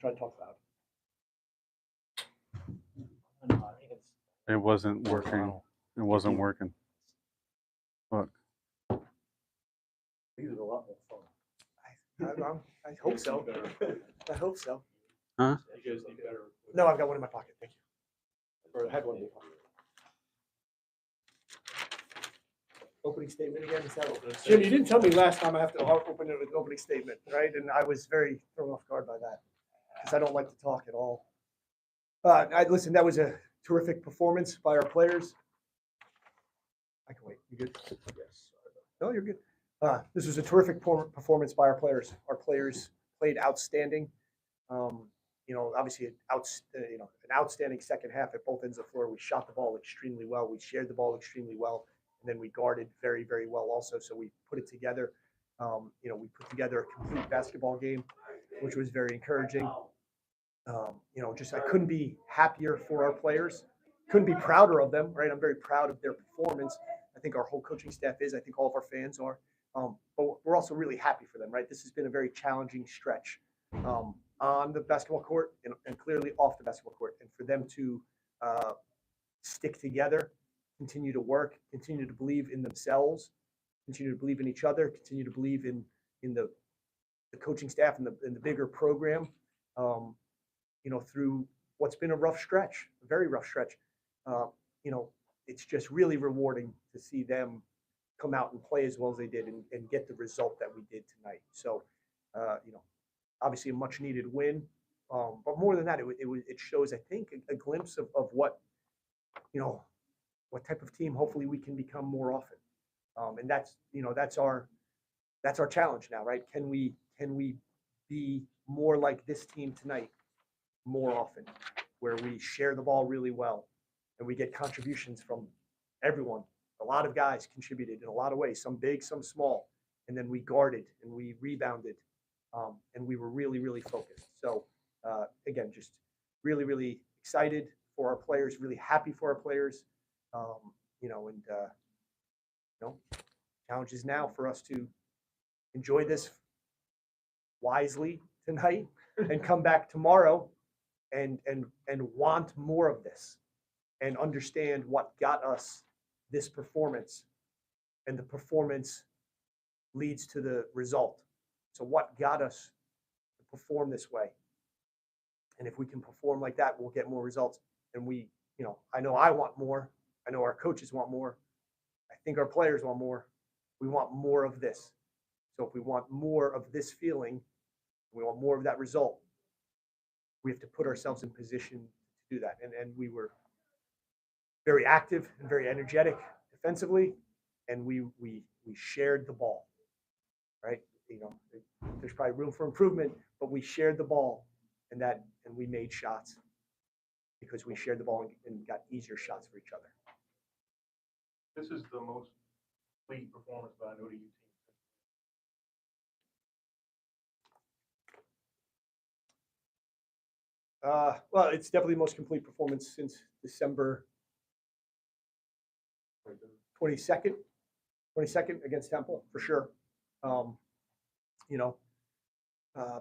Try to talk loud. It wasn't working. It wasn't working. Look. These are a lot more fun. I hope so. I hope so. Huh? You guys need better. No, I've got one in my pocket. Thank you. Or I had one in my pocket. Opening statement again. Is that Jim, you didn't tell me last time I have to open it with an opening statement, right? And I was very thrown off guard by that because I don't like to talk at all. Listen, that was a terrific performance by our players. I can wait. You good? Yes. No, you're good. This was a terrific performance by our players. Our players played outstanding. Obviously, an outstanding second half at both ends of the floor. We shot the ball extremely well. We shared the ball extremely well, and then we guarded very, very well also. So we put it together. We put together a complete basketball game, which was very encouraging. I couldn't be happier for our players. Couldn't be prouder of them, right? I'm very proud of their performance. I think our whole coaching staff is. I think all of our fans are. But we're also really happy for them, right? This has been a very challenging stretch on the basketball court and clearly off the basketball court. And for them to stick together, continue to work, continue to believe in themselves, continue to believe in each other, continue to believe in the coaching staff and the bigger program, through what's been a rough stretch, a very rough stretch. It's just really rewarding to see them come out and play as well as they did and get the result that we did tonight. So, obviously a much needed win. But more than that, it shows, I think, a glimpse of what, what type of team hopefully we can become more often. And that's our challenge now, right? Can we be more like this team tonight more often, where we share the ball really well and we get contributions from everyone. A lot of guys contributed in a lot of ways, some big, some small, and then we guarded and we rebounded, and we were really, really focused. So again, just really, really excited for our players, really happy for our players, challenge is now for us to enjoy this wisely tonight and come back tomorrow and want more of this and understand what got us this performance, and the performance leads to the result. So what got us to perform this way? And if we can perform like that, we'll get more results. And I know I want more. I know our coaches want more. I think our players want more. We want more of this. So if we want more of this feeling, we want more of that result, we have to put ourselves in position to do that. And we were very active and very energetic defensively, and we shared the ball, right? There's probably room for improvement, but we shared the ball, and we made shots because we shared the ball and got easier shots for each other. This is the most complete performance by an ODU team. Well, it's definitely the most complete performance since December 22nd against Temple, for sure.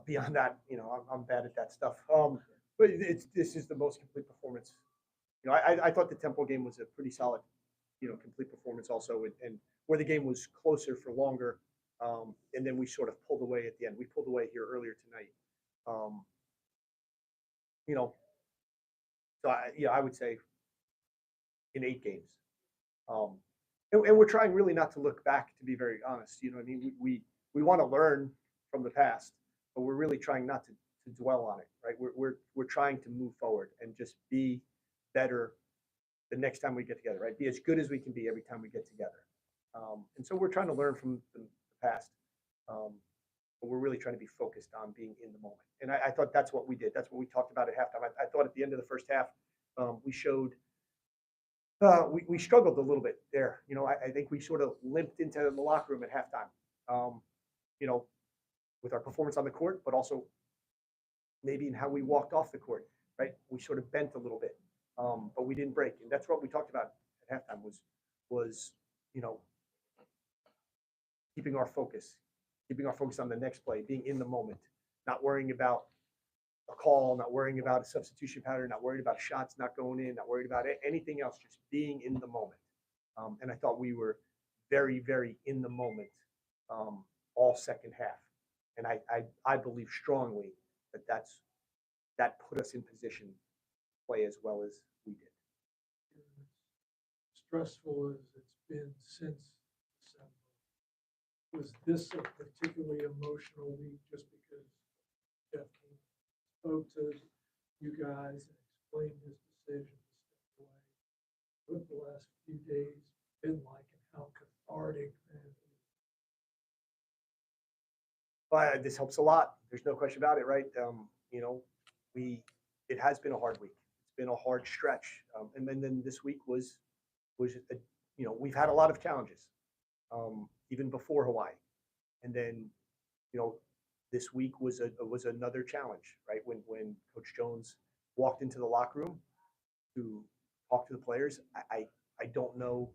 Beyond that, I'm bad at that stuff. But this is the most complete performance. I thought the Temple game was a pretty solid, complete performance also, and where the game was closer for longer, and then we sort of pulled away at the end. We pulled away here earlier tonight. So I would say in 8 games. And we're trying really not to look back, to be very honest. I mean, we want to learn from the past, but we're really trying not to dwell on it, right? We're trying to move forward and just be better the next time we get together, right? Be as good as we can be every time we get together. And so we're trying to learn from the past, but we're really trying to be focused on being in the moment. And I thought that's what we did. That's what we talked about at halftime. I thought at the end of the first half, we showed we struggled a little bit there. I think we sort of limped into the locker room at halftime, with our performance on the court, but also maybe in how we walked off the court, right? We sort of bent a little bit, but we didn't break. And that's what we talked about at halftime was keeping our focus on the next play, being in the moment, not worrying about a call, not worrying about a substitution pattern, not worried about shots not going in, not worried about anything else, just being in the moment. And I thought we were very, very in the moment all second half. And I believe strongly that put us in position to play as well as we did. Stressful as it's been since December, was this a particularly emotional week just because Jeff came, spoke to you guys and explained his decision to step away? What the last few days been like and how cathartic that is? But this helps a lot. There's no question about it, right? It has been a hard week. It's been a hard stretch, and then this week was we've had a lot of challenges, even before Hawaii, and then this week was another challenge, right? When Coach Jones walked into the locker room to talk to the players, I don't know,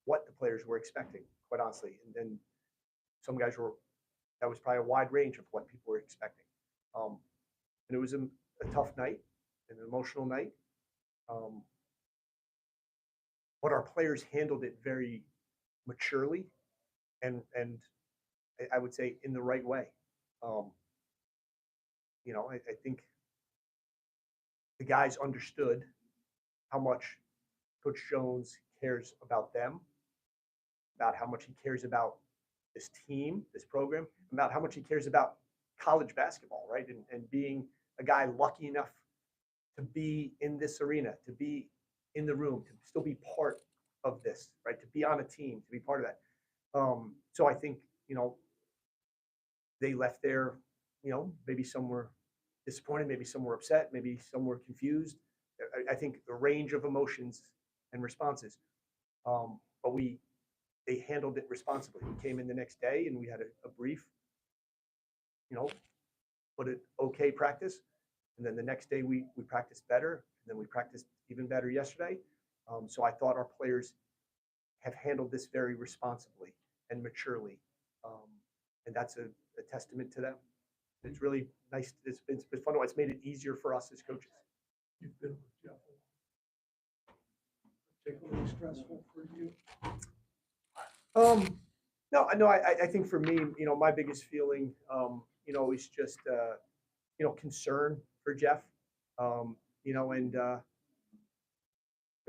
what the players were expecting, quite honestly, and then some guys that was probably a wide range of what people were expecting, and it was a tough night, an emotional night. But our players handled it very maturely and I would say in the right way. I think the guys understood how much Coach Jones cares about them, about how much he cares about this team, this program, about how much he cares about college basketball, right? And being a guy lucky enough to be in this arena, to be in the room, to still be part of this, right? To be on a team, to be part of that. So I think, they left there, maybe some were disappointed, maybe some were upset, maybe some were confused. I think the range of emotions and responses. But they handled it responsibly. We came in the next day and we had a brief, but an okay practice. And then the next day we practiced better. And then we practiced even better yesterday. So I thought our players have handled this very responsibly and maturely. And that's a testament to them. It's really nice. It's been fun. It's made it easier for us as coaches. You've been with Jeff a lot. Particularly stressful for you? No, I think for me, my biggest feeling, is just, concern for Jeff, and,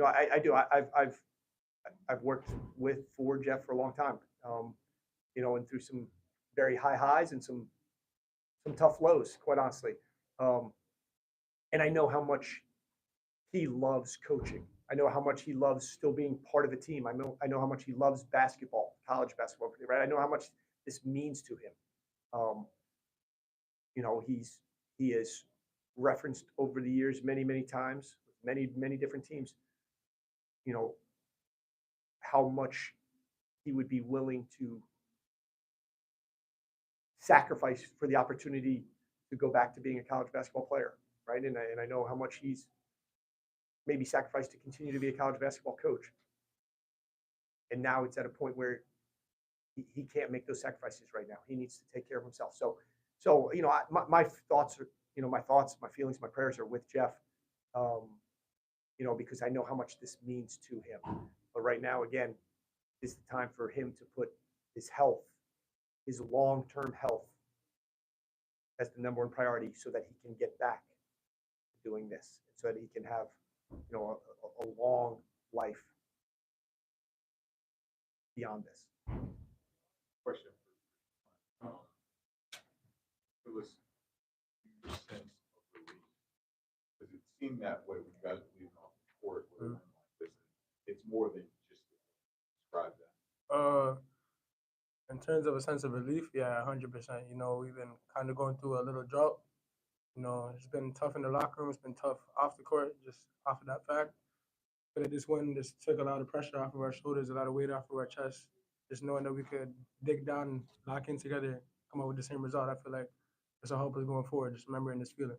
I do. I've worked for Jeff for a long time, and through some very high highs and some tough lows, quite honestly. And I know how much he loves coaching. I know how much he loves still being part of a team. I know how much he loves basketball, college basketball, right? I know how much this means to him. He has referenced over the years many times, many different teams, how much he would be willing to sacrifice for the opportunity to go back to being a college basketball player, right? And I know how much he's maybe sacrificed to continue to be a college basketball coach. And now it's at a point where he can't make those sacrifices right now. He needs to take care of himself. So my thoughts are, my feelings, my prayers are with Jeff, because I know how much this means to him. But right now, again, is the time for him to put his health, his long-term health, as the number one priority, so that he can get back to doing this, so that he can have, a long life beyond this. Question. It was your sense of relief, because it seemed that way when you guys were leaving off the court. Like this, it's more than just describe that. In terms of a sense of relief, yeah, 100%. We've been kind of going through a little drought. It's been tough in the locker room. It's been tough off the court, just off of that fact. But this win just took a lot of pressure off of our shoulders, a lot of weight off of our chest. Just knowing that we could dig down and lock in together, come up with the same result. I feel like it's a hope is going forward. Just remembering this feeling.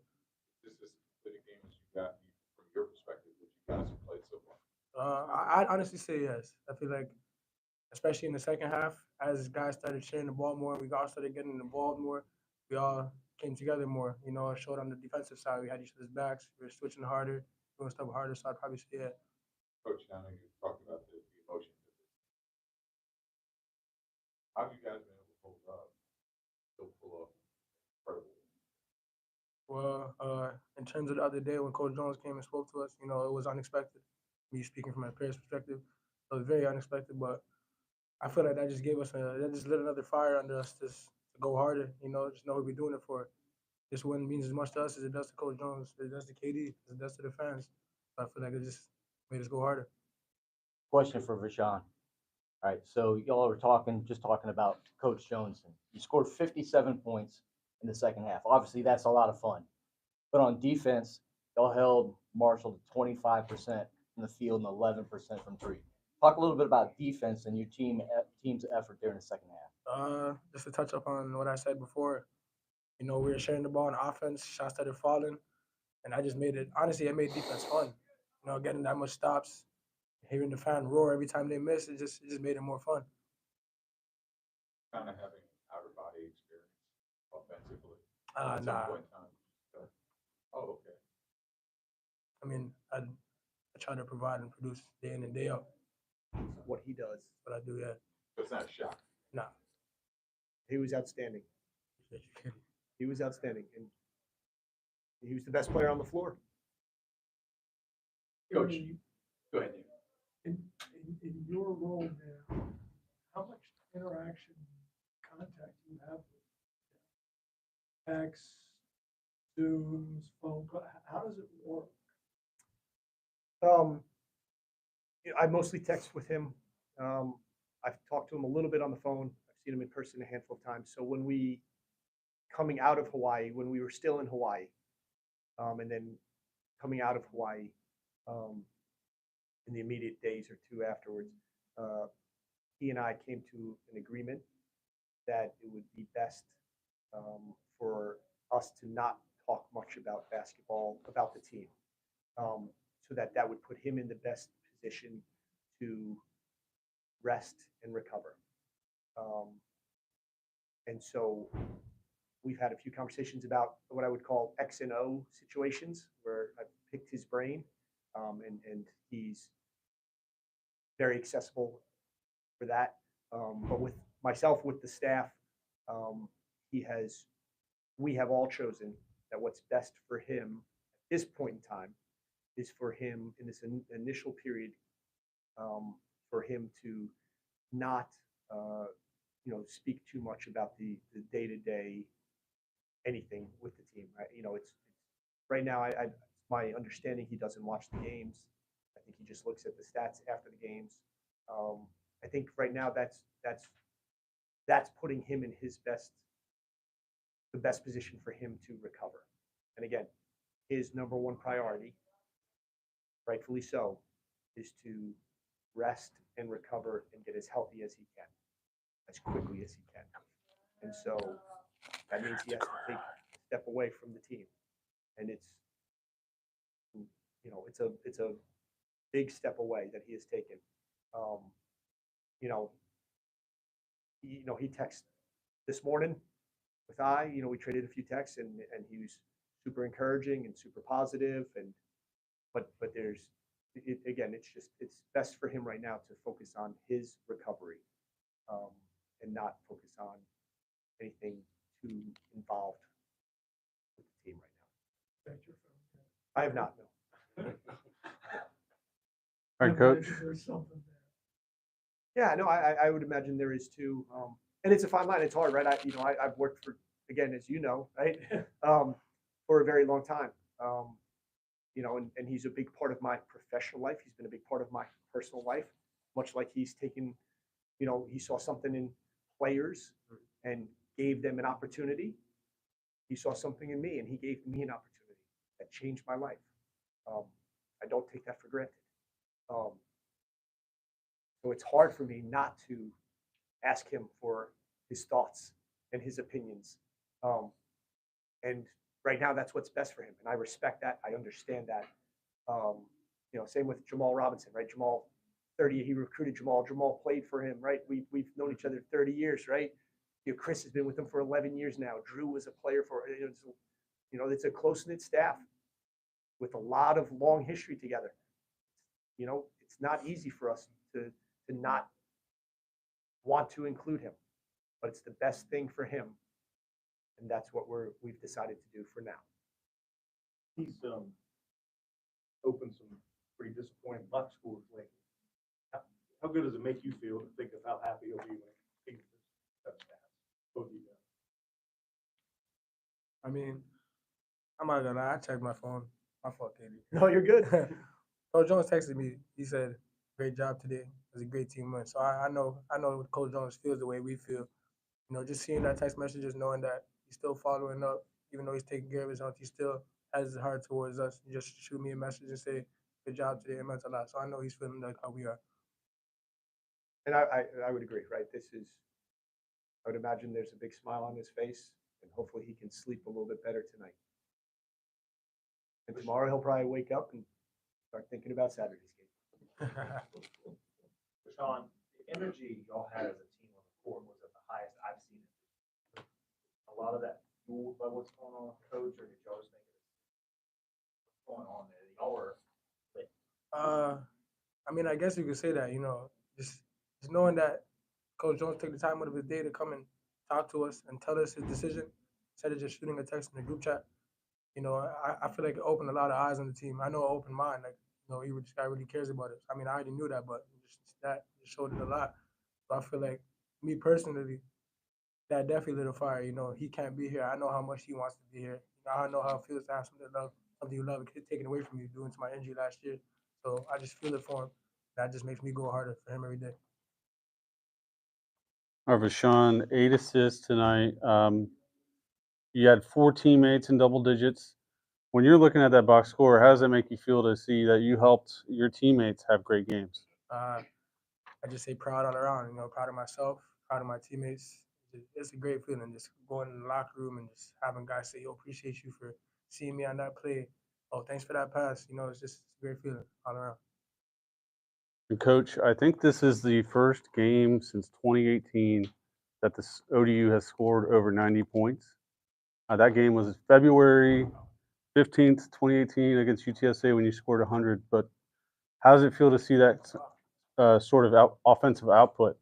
This is the game that you got from your perspective, what you guys have played so far. I'd honestly say yes. I feel like, especially in the second half, as guys started sharing the ball more, we all started getting involved more. We all came together more. You know, it showed on the defensive side. We had each other's backs. We were switching harder, doing stuff harder. So I'd probably say that. Coach, I know you talked about the emotions of this. How have you guys been able to hold up, still pull off incredible? Well, in terms of the other day when Coach Jones came and spoke to us, you know, it was unexpected. Me speaking from my player's perspective, it was very unexpected. But I feel like that just gave us that just lit another fire under us just to go harder. You know, just know what we're doing it for. This win means as much to us as it does to Coach Jones, as it does to KD, as it does to the fans. So I feel like it just made us go harder. Question for Vasean. All right, so y'all were just talking about Coach Jones. You scored 57 points in the second half. Obviously, that's a lot of fun. But on defense, y'all held Marshall to 25% from the field and 11% from three. Talk a little bit about defense and your team's effort there in the second half. Just to touch up on what I said before, you know, we were sharing the ball on offense, shots started falling, and I just made it, honestly, it made defense fun. You know, getting that much stops, hearing the fan roar every time they miss, it just made it more fun. Kind of having outer body experience offensively. At some Nah, point in time. Oh, okay. I mean, I try to provide and produce day in and day out. What he does. But I do, yeah. So it's not a shock. Nah. He was outstanding. He was outstanding, and he was the best player on the floor. Coach, Kieran, go ahead. in your role now, how much interaction, contact you have with texts, Zooms, phone call? How does it work? I mostly text with him. I've talked to him a little bit on the phone. I've seen him in person a handful of times. So coming out of Hawaii, when we were still in Hawaii, and then coming out of Hawaii in the immediate days or two afterwards, he and I came to an agreement that it would be best for us to not talk much about basketball, about the team, so that would put him in the best position to rest and recover. And so we've had a few conversations about what I would call X and O situations where I've picked his brain, and he's very accessible for that. But with myself, with the staff, we have all chosen that what's best for him at this point in time is for him in this initial period, for him to not, speak too much about the day-to-day anything with the team. Right? You know, it's right now. My understanding, he doesn't watch the games. I think he just looks at the stats after the games. I think right now that's putting him in the best position for him to recover. And again, his number one priority, rightfully so, is to rest and recover and get as healthy as he can, as quickly as he can. And so that means he has to take a step away from the team. And it's a big step away that he has taken. He texted this morning with we traded a few texts, and he was super encouraging and super positive, but it's best for him right now to focus on his recovery, and not focus on anything too involved with the team right now. Check your phone. I have not, no. All right, Coach. There's something there. Yeah, no, I would imagine there is too. And it's a fine line. It's hard, right? I've worked for, again, as you know, right, for a very long time. And he's a big part of my professional life. He's been a big part of my personal life, much like he's taken, he saw something in players and gave them an opportunity. He saw something in me, and he gave me an opportunity that changed my life. I don't take that for granted. So it's hard for me not to ask him for his thoughts and his opinions. And right now, that's what's best for him. And I respect that. I understand that. Same with Jamal Robinson, right? He recruited Jamal. Jamal played for him, right? We've known each other 30 years, right? Chris has been with them for 11 years now. Drew was a player for, it's a close-knit staff with a lot of long history together. It's not easy for us to not want to include him, but it's the best thing for him. And that's what we've decided to do for now. He's opened some pretty disappointing box scores lately. How good does it make you feel to think of how happy he'll be when he sees this stats? Both of you guys. I mean, I'm not gonna lie, I checked my phone. My fault, Katie. No, you're good. Coach Jones texted me. He said, "Great job today. It was a great team win." So I know Coach Jones feels the way we feel. Just seeing that text messages, knowing that he's still following up, even though he's taking care of his health, he still has his heart towards us. He just shoot me a message and say, "Good job today." It meant a lot. So I know he's feeling like how we are. And I would agree, right? I would imagine there's a big smile on his face, and hopefully he can sleep a little bit better tonight. And tomorrow he'll probably wake up and start thinking about Saturday's game. Sean, the energy y'all had as a team on the court was at the highest I've seen it. A lot of that fueled by what's going on with the coach, or did y'all just think what's going on there? Y'all were I mean, I guess you could say that. Just knowing that Coach Jones took the time out of his day to come and talk to us and tell us his decision instead of just shooting a text in the group chat. I feel like it opened a lot of eyes on the team. I know it opened mine. This guy really cares about us. I mean, I already knew that, but that just showed it a lot. So I feel like, me personally, that definitely lit a fire. He can't be here. I know how much he wants to be here. I know how it feels to have something you love taken away from you due to my injury last year. So I just feel it for him. That just makes me go harder for him every day. All right, Vasean, 8 assists tonight. You had 4 teammates in double digits. When you're looking at that box score, how does that make you feel to see that you helped your teammates have great games? I just say proud all around. Proud of myself, proud of my teammates. It's a great feeling just going in the locker room and just having guys say, "Yo, appreciate you for seeing me on that play. Oh, thanks for that pass." It's a great feeling all around. And Coach, I think this is the first game since 2018 that this ODU has scored over 90 points. That game was February 15th, 2018 against UTSA when you scored 100. But how does it feel to see that sort of offensive output?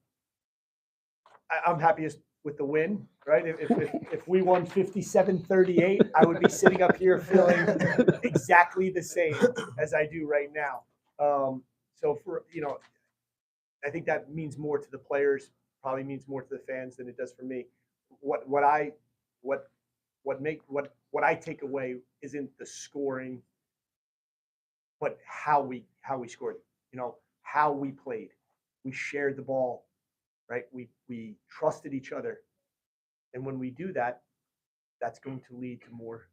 I'm happiest with the win, right? If we won 57-38, I would be sitting up here feeling exactly the same as I do right now. So I think that means more to the players, probably means more to the fans than it does for me. What I take away isn't the scoring, but how we scored it. How we played. We shared the ball, right? We trusted each other, and when we do that, that's going to lead to more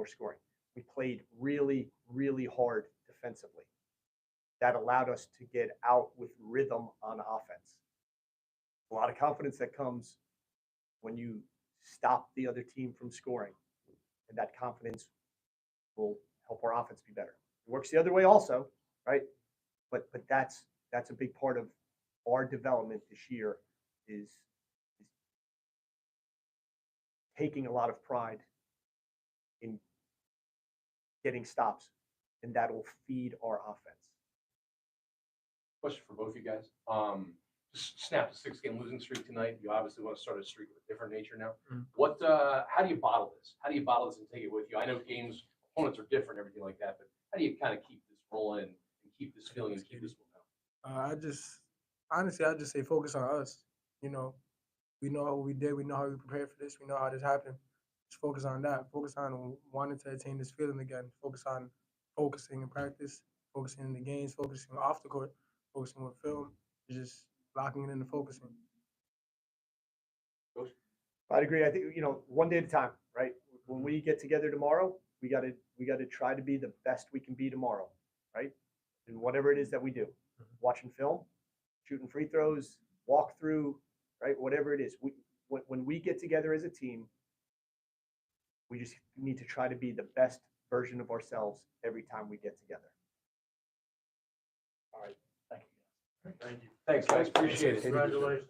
scoring. We played really, really hard defensively. That allowed us to get out with rhythm on offense. A lot of confidence that comes when you stop the other team from scoring, and that confidence will help our offense be better. It works the other way also, right? But that's a big part of our development this year is taking a lot of pride in getting stops, and that will feed our offense. question for both of you guys. Just snapped a 6-game losing streak tonight. You obviously want to start a streak of a different nature now. Mm-hmm. How do you bottle this? How do you bottle this and take it with you? I know games, opponents are different, everything like that, but how do you kind of keep this rolling and keep this feeling and keep this momentum? I just say focus on us. We know what we did. We know how we prepared for this. We know how this happened. Just focus on that. Focus on wanting to attain this feeling again. Focus on focusing in practice, focusing in the games, focusing off the court, focusing with film, just locking it into focusing. I'd agree. I think one day at a time, right? When we get together tomorrow, we got to try to be the best we can be tomorrow, right? And whatever it is that we do, watching film, shooting free throws, walk through, right? Whatever it is, when we get together as a team, we just need to try to be the best version of ourselves every time we get together. All right. Thank you. Thank you. Thanks, guys. Appreciate it. Congratulations.